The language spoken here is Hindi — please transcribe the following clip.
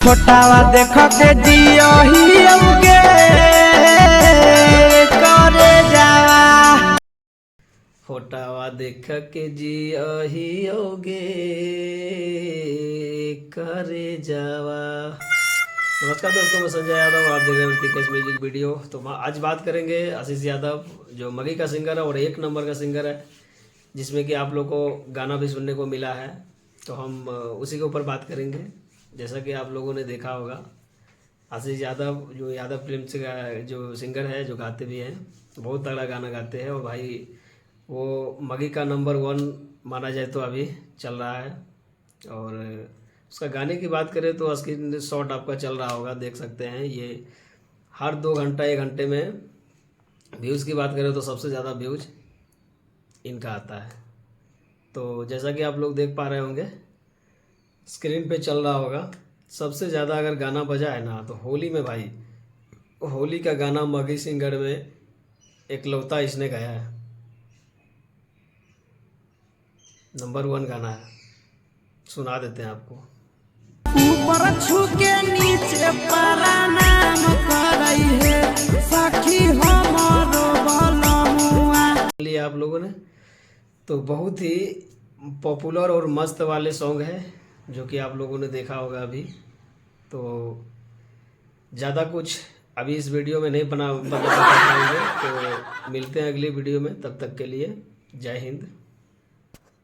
फोटावा देख के जियो ही हमके करे जावा। फोटावा देख के जियोगे करे जावा। नमस्कार दोस्तों, मैं संजय यादव, आप देख रहे हैं ऋतिकेश म्यूजिक वीडियो। तो आज बात करेंगे आशीष यादव, जो मगी का सिंगर है और एक नंबर का सिंगर है, जिसमें कि आप लोग को गाना भी सुनने को मिला है। तो हम उसी के ऊपर बात करेंगे। जैसा कि आप लोगों ने देखा होगा, आशीष यादव जो यादव फिल्म से जो सिंगर है, जो गाते भी हैं, बहुत तगड़ा गाना गाते हैं। और भाई वो मगी का नंबर 1 माना जाए तो अभी चल रहा है। और उसका गाने की बात करें तो स्क्रीन शॉट आपका चल रहा होगा, देख सकते हैं। ये हर 2 घंटा 1 घंटे में व्यूज़ की बात करें तो सबसे ज़्यादा व्यूज इनका आता है। तो जैसा कि आप लोग देख पा रहे होंगे, स्क्रीन पे चल रहा होगा। सबसे ज़्यादा अगर गाना बजा है ना, तो होली में भाई, होली का गाना मगी सिंगर में एकलौता इसने गाया है। नंबर 1 गाना है, सुना देते हैं आपको। ऊपर छू के नीचे प्रणाम करई है सखी हमारो बलमुआ। लिए आप लोगों ने तो बहुत ही पॉपुलर और मस्त वाले सॉन्ग है, जो कि आप लोगों ने देखा होगा अभी। तो ज़्यादा कुछ अभी इस वीडियो में नहीं बता पाएंगे। तो मिलते हैं अगली वीडियो में, तब तक के लिए जय हिंद।